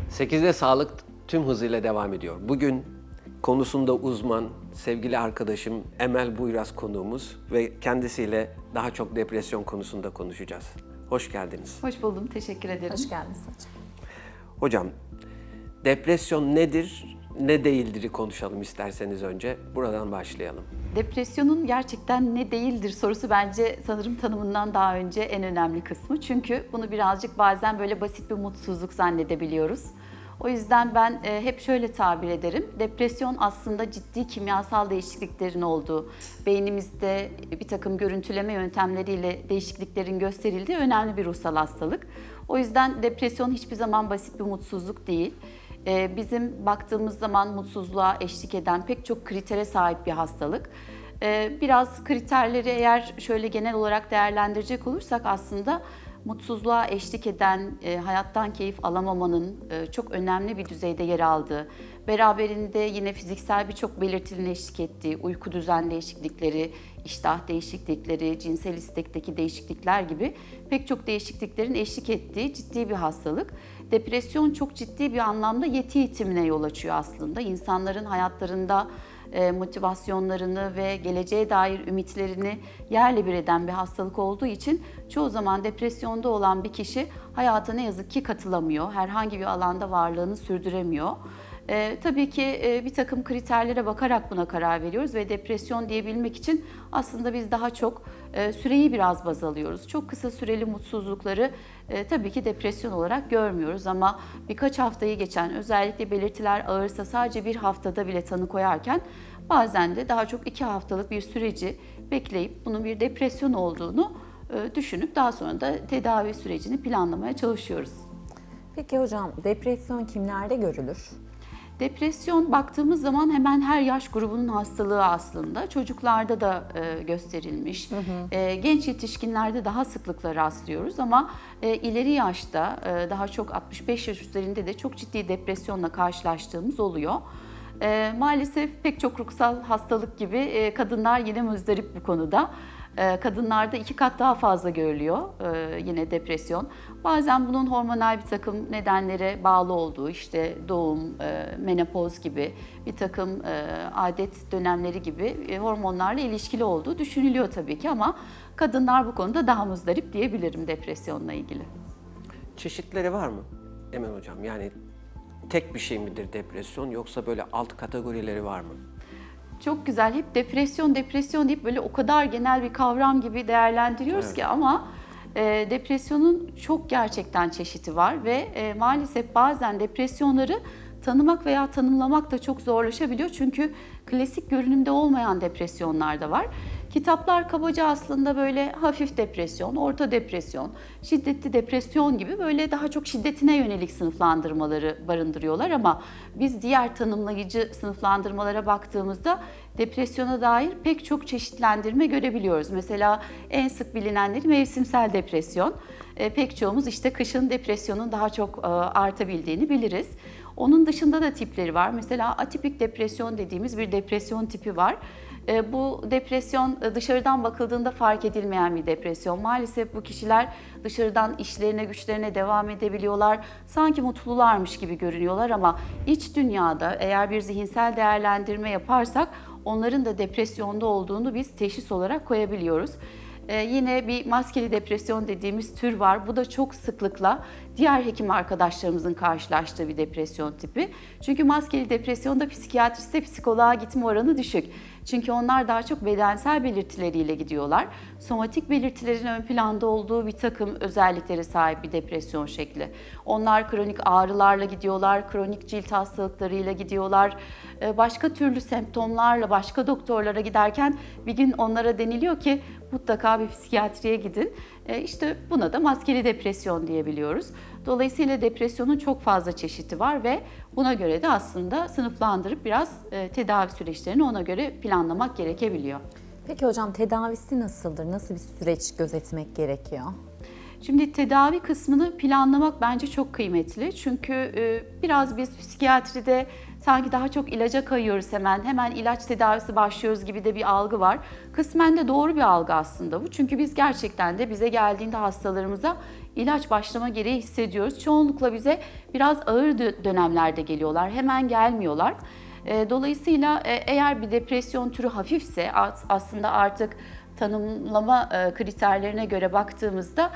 8'de sağlık tüm hızıyla devam ediyor. Bugün konusunda uzman, sevgili arkadaşım Emel Buyraz konuğumuz ve kendisiyle daha çok depresyon konusunda konuşacağız. Hoş geldiniz. Hoş buldum, teşekkür ederim. Hoş geldiniz hocam. Hocam, depresyon nedir, ne değildir'i konuşalım isterseniz önce. Buradan başlayalım. Depresyonun gerçekten ne değildir sorusu bence sanırım tanımından daha önce en önemli kısmı. Çünkü bunu birazcık bazen böyle basit bir mutsuzluk zannedebiliyoruz. O yüzden ben hep şöyle tabir ederim. Depresyon aslında ciddi kimyasal değişikliklerin olduğu, beynimizde bir takım görüntüleme yöntemleriyle değişikliklerin gösterildiği önemli bir ruhsal hastalık. O yüzden depresyon hiçbir zaman basit bir mutsuzluk değil. Bizim baktığımız zaman mutsuzluğa eşlik eden pek çok kritere sahip bir hastalık. Biraz kriterleri eğer şöyle genel olarak değerlendirecek olursak aslında mutsuzluğa eşlik eden, hayattan keyif alamamanın çok önemli bir düzeyde yer aldığı, beraberinde yine fiziksel birçok belirtinin eşlik ettiği, uyku düzen değişiklikleri, iştah değişiklikleri, cinsel istekteki değişiklikler gibi pek çok değişikliklerin eşlik ettiği ciddi bir hastalık. Depresyon çok ciddi bir anlamda yeti yitimine yol açıyor aslında. İnsanların hayatlarında motivasyonlarını ve geleceğe dair ümitlerini yerle bir eden bir hastalık olduğu için çoğu zaman depresyonda olan bir kişi hayata ne yazık ki katılamıyor. Herhangi bir alanda varlığını sürdüremiyor. Tabii ki bir takım kriterlere bakarak buna karar veriyoruz ve depresyon diyebilmek için aslında biz daha çok süreyi biraz baz alıyoruz. Çok kısa süreli mutsuzlukları tabii ki depresyon olarak görmüyoruz ama birkaç haftayı geçen, özellikle belirtiler ağırsa sadece bir haftada bile tanı koyarken bazen de daha çok 2 haftalık bir süreci bekleyip bunun bir depresyon olduğunu düşünüp daha sonra da tedavi sürecini planlamaya çalışıyoruz. Peki hocam, depresyon kimlerde görülür? Depresyon baktığımız zaman hemen her yaş grubunun hastalığı aslında. Çocuklarda da gösterilmiş. Genç yetişkinlerde daha sıklıkla rastlıyoruz ama ileri yaşta daha çok 65 yaş üzerinde de çok ciddi depresyonla karşılaştığımız oluyor. Maalesef pek çok ruhsal hastalık gibi kadınlar yine muzdarip bu konuda. Kadınlarda 2 kat daha fazla görülüyor yine depresyon. Bazen bunun hormonal bir takım nedenlere bağlı olduğu, işte doğum, menopoz gibi bir takım adet dönemleri gibi hormonlarla ilişkili olduğu düşünülüyor tabii ki ama kadınlar bu konuda daha muzdarip diyebilirim depresyonla ilgili. Çeşitleri var mı Emel Hocam? Yani tek bir şey midir depresyon yoksa böyle alt kategorileri var mı? Çok güzel. Hep depresyon, depresyon deyip böyle o kadar genel bir kavram gibi değerlendiriyoruz Evet. ki ama depresyonun çok gerçekten çeşidi var ve maalesef bazen depresyonları tanımak veya tanımlamak da çok zorlaşabiliyor. Çünkü klasik görünümde olmayan depresyonlar da var. Kitaplar kabaca aslında böyle hafif depresyon, orta depresyon, şiddetli depresyon gibi böyle daha çok şiddetine yönelik sınıflandırmaları barındırıyorlar ama biz diğer tanımlayıcı sınıflandırmalara baktığımızda depresyona dair pek çok çeşitlendirme görebiliyoruz. Mesela en sık bilinenleri mevsimsel depresyon. Pek çoğumuz işte kışın depresyonun daha çok artabildiğini biliriz. Onun dışında da tipleri var. Mesela atipik depresyon dediğimiz bir depresyon tipi var. Bu depresyon dışarıdan bakıldığında fark edilmeyen bir depresyon. Maalesef bu kişiler dışarıdan işlerine, güçlerine devam edebiliyorlar. Sanki mutlularmış gibi görünüyorlar ama iç dünyada eğer bir zihinsel değerlendirme yaparsak onların da depresyonda olduğunu biz teşhis olarak koyabiliyoruz. Yine bir maskeli depresyon dediğimiz tür var. Bu da çok sıklıkla diğer hekim arkadaşlarımızın karşılaştığı bir depresyon tipi. Çünkü maskeli depresyonda psikiyatriste psikoloğa gitme oranı düşük. Çünkü onlar daha çok bedensel belirtileriyle gidiyorlar. Somatik belirtilerin ön planda olduğu bir takım özelliklere sahip bir depresyon şekli. Onlar kronik ağrılarla gidiyorlar, kronik cilt hastalıklarıyla gidiyorlar. Başka türlü semptomlarla başka doktorlara giderken bir gün onlara deniliyor ki mutlaka bir psikiyatriye gidin. İşte buna da maskeli depresyon diyebiliyoruz. Dolayısıyla depresyonun çok fazla çeşidi var ve buna göre de aslında sınıflandırıp biraz tedavi süreçlerini ona göre planlamak gerekebiliyor. Peki hocam, tedavisi nasıldır? Nasıl bir süreç gözetmek gerekiyor? Şimdi tedavi kısmını planlamak bence çok kıymetli. Çünkü biraz biz psikiyatride sanki daha çok ilaca kayıyoruz hemen ilaç tedavisi başlıyoruz gibi de bir algı var. Kısmen de doğru bir algı aslında bu. Çünkü biz gerçekten de bize geldiğinde hastalarımıza ilaç başlama gereği hissediyoruz. Çoğunlukla bize biraz ağır dönemlerde geliyorlar, hemen gelmiyorlar. Dolayısıyla eğer bir depresyon türü hafifse aslında artık tanımlama kriterlerine göre baktığımızda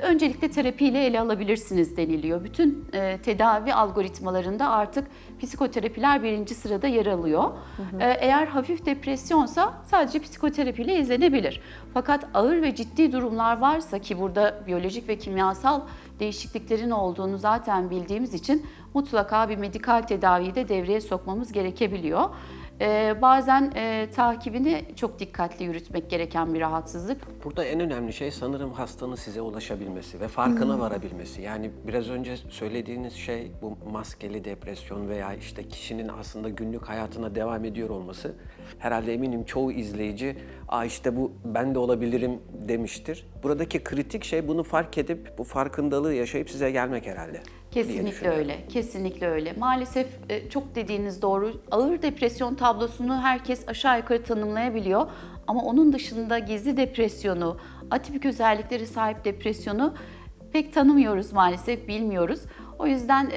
öncelikle terapiyle ele alabilirsiniz deniliyor. Bütün tedavi algoritmalarında artık psikoterapiler birinci sırada yer alıyor. Eğer hafif depresyonsa sadece psikoterapiyle izlenebilir. Fakat ağır ve ciddi durumlar varsa, ki burada biyolojik ve kimyasal değişikliklerin olduğunu zaten bildiğimiz için mutlaka bir medikal tedaviyi de devreye sokmamız gerekebiliyor. Bazen takibini çok dikkatli yürütmek gereken bir rahatsızlık. Burada en önemli şey sanırım hastanın size ulaşabilmesi ve farkına varabilmesi. Yani biraz önce söylediğiniz şey, bu maskeli depresyon veya işte kişinin aslında günlük hayatına devam ediyor olması. Herhalde eminim çoğu izleyici, işte bu ben de olabilirim demiştir. Buradaki kritik şey bunu fark edip bu farkındalığı yaşayıp size gelmek herhalde. Kesinlikle öyle, kesinlikle öyle. Maalesef çok dediğiniz doğru. Ağır depresyon tablosunu herkes aşağı yukarı tanımlayabiliyor. Ama onun dışında gizli depresyonu, atipik özellikleri sahip depresyonu pek tanımıyoruz maalesef, bilmiyoruz. O yüzden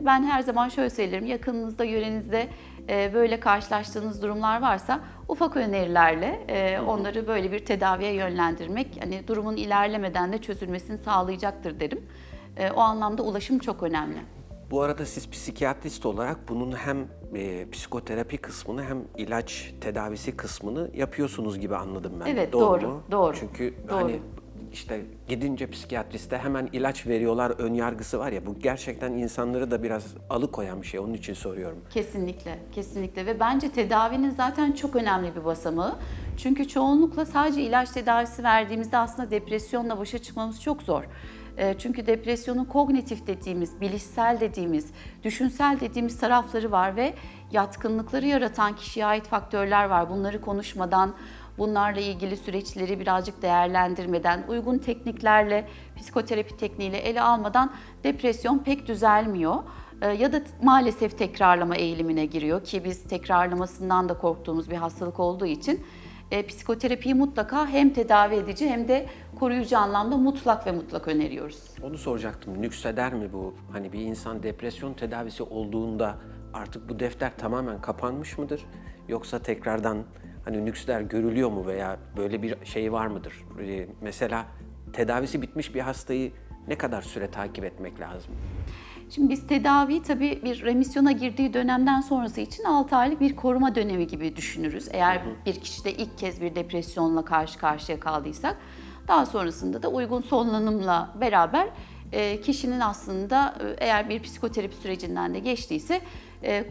ben her zaman şöyle söylerim, yakınınızda, yörenizde böyle karşılaştığınız durumlar varsa ufak önerilerle onları böyle bir tedaviye yönlendirmek, hani durumun ilerlemeden de çözülmesini sağlayacaktır derim. O anlamda ulaşım çok önemli. Bu arada siz psikiyatrist olarak bunun hem psikoterapi kısmını hem ilaç tedavisi kısmını yapıyorsunuz gibi anladım ben. Evet, doğru doğru, mu? doğru. Çünkü Doğru. hani işte gidince psikiyatriste hemen ilaç veriyorlar ön yargısı var ya, bu gerçekten insanları da biraz alıkoyan bir şey. Onun için soruyorum. Kesinlikle, kesinlikle ve bence tedavinin zaten çok önemli bir basamağı. Çünkü çoğunlukla sadece ilaç tedavisi verdiğimizde aslında depresyonla başa çıkmamız çok zor. Çünkü depresyonun kognitif dediğimiz, bilişsel dediğimiz, düşünsel dediğimiz tarafları var ve yatkınlıkları yaratan kişiye ait faktörler var. Bunları konuşmadan, bunlarla ilgili süreçleri birazcık değerlendirmeden, uygun tekniklerle, psikoterapi tekniğiyle ele almadan depresyon pek düzelmiyor. Ya da maalesef tekrarlama eğilimine giriyor ki biz tekrarlamasından da korktuğumuz bir hastalık olduğu için psikoterapiyi mutlaka hem tedavi edici hem de koruyucu anlamda mutlak öneriyoruz. Onu soracaktım. Nükseder mi bu? Hani bir insan depresyon tedavisi olduğunda artık bu defter tamamen kapanmış mıdır? Yoksa tekrardan hani nüksler görülüyor mu veya böyle bir şey var mıdır? Mesela tedavisi bitmiş bir hastayı ne kadar süre takip etmek lazım? Şimdi biz tedaviyi tabii bir remisyona girdiği dönemden sonrası için 6 aylık bir koruma dönemi gibi düşünürüz. Eğer bir kişide ilk kez bir depresyonla karşı karşıya kaldıysak, daha sonrasında da uygun sonlanımla beraber kişinin aslında eğer bir psikoterapi sürecinden de geçtiyse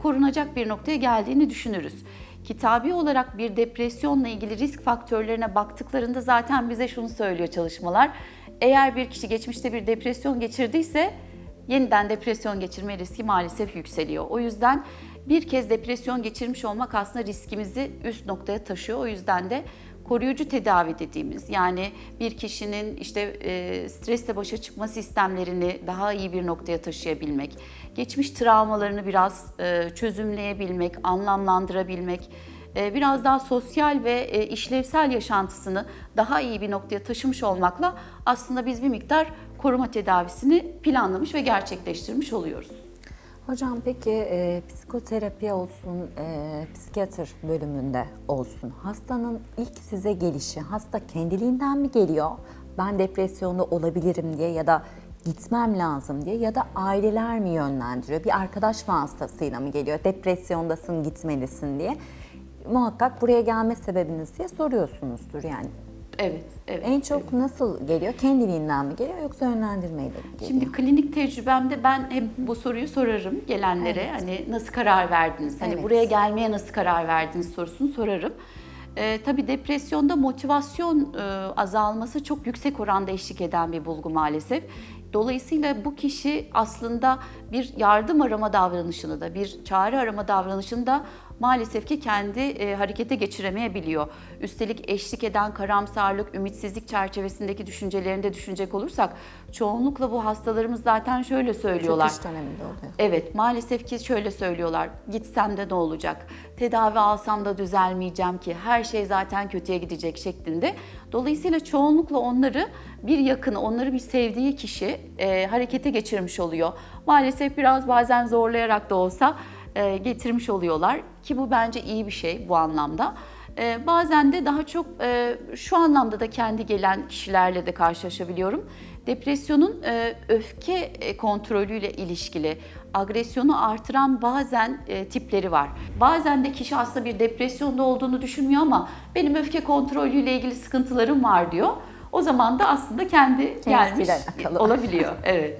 korunacak bir noktaya geldiğini düşünürüz. Kitabi olarak bir depresyonla ilgili risk faktörlerine baktıklarında zaten bize şunu söylüyor çalışmalar. Eğer bir kişi geçmişte bir depresyon geçirdiyse yeniden depresyon geçirme riski maalesef yükseliyor. O yüzden bir kez depresyon geçirmiş olmak aslında riskimizi üst noktaya taşıyor. O yüzden de koruyucu tedavi dediğimiz, yani bir kişinin işte stresle başa çıkma sistemlerini daha iyi bir noktaya taşıyabilmek, geçmiş travmalarını biraz çözümleyebilmek, anlamlandırabilmek, biraz daha sosyal ve işlevsel yaşantısını daha iyi bir noktaya taşımış olmakla aslında biz bir miktar koruma tedavisini planlamış ve gerçekleştirmiş oluyoruz. Hocam peki psikoterapi olsun, psikiyatr bölümünde olsun, hastanın ilk size gelişi, hasta kendiliğinden mi geliyor? Ben depresyonda olabilirim diye ya da gitmem lazım diye, ya da aileler mi yönlendiriyor? Bir arkadaş vasıtasıyla mı geliyor? Depresyondasın, gitmelisin diye. Muhakkak buraya gelme sebebiniz diye soruyorsunuzdur yani. Evet. En çok nasıl geliyor? Kendiliğinden mi geliyor yoksa yönlendirmeyle mi geliyor? Şimdi klinik tecrübemde ben hep bu soruyu sorarım gelenlere. Evet. Hani nasıl karar verdiniz? Hani Evet. buraya gelmeye nasıl karar verdiniz sorusunu sorarım. Tabii depresyonda motivasyon azalması çok yüksek oranda eşlik eden bir bulgu maalesef. Dolayısıyla bu kişi aslında bir yardım arama davranışını da, bir çare arama davranışını da maalesef ki kendi harekete geçiremeyebiliyor. Üstelik eşlik eden karamsarlık, ümitsizlik çerçevesindeki düşüncelerini de düşünecek olursak çoğunlukla bu hastalarımız zaten şöyle söylüyorlar. Çöküş döneminde oluyor. Evet, maalesef ki şöyle söylüyorlar. Gitsem de ne olacak? Tedavi alsam da düzelmeyeceğim ki. Her şey zaten kötüye gidecek şeklinde. Dolayısıyla çoğunlukla onları bir yakını, onları bir sevdiği kişi harekete geçirmiş oluyor. Maalesef biraz bazen zorlayarak da olsa getirmiş oluyorlar ki bu bence iyi bir şey bu anlamda. Bazen de daha çok şu anlamda da kendi gelen kişilerle de karşılaşabiliyorum. Depresyonun öfke kontrolüyle ilişkili, agresyonu artıran bazen tipleri var. Bazen de kişi aslında bir depresyonda olduğunu düşünmüyor ama benim öfke kontrolüyle ilgili sıkıntılarım var diyor. O zaman da aslında kendi gelmiş alakalı. olabiliyor. Evet.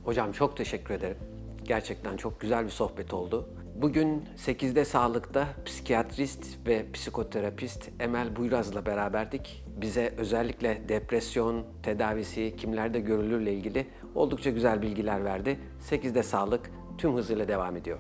Hocam çok teşekkür ederim. Gerçekten çok güzel bir sohbet oldu. Bugün 8'de Sağlık'ta psikiyatrist ve psikoterapist Emel Buyraz'la beraberdik. Bize özellikle depresyon tedavisi kimlerde görülürle ilgili oldukça güzel bilgiler verdi. 8'de Sağlık tüm hızıyla devam ediyor.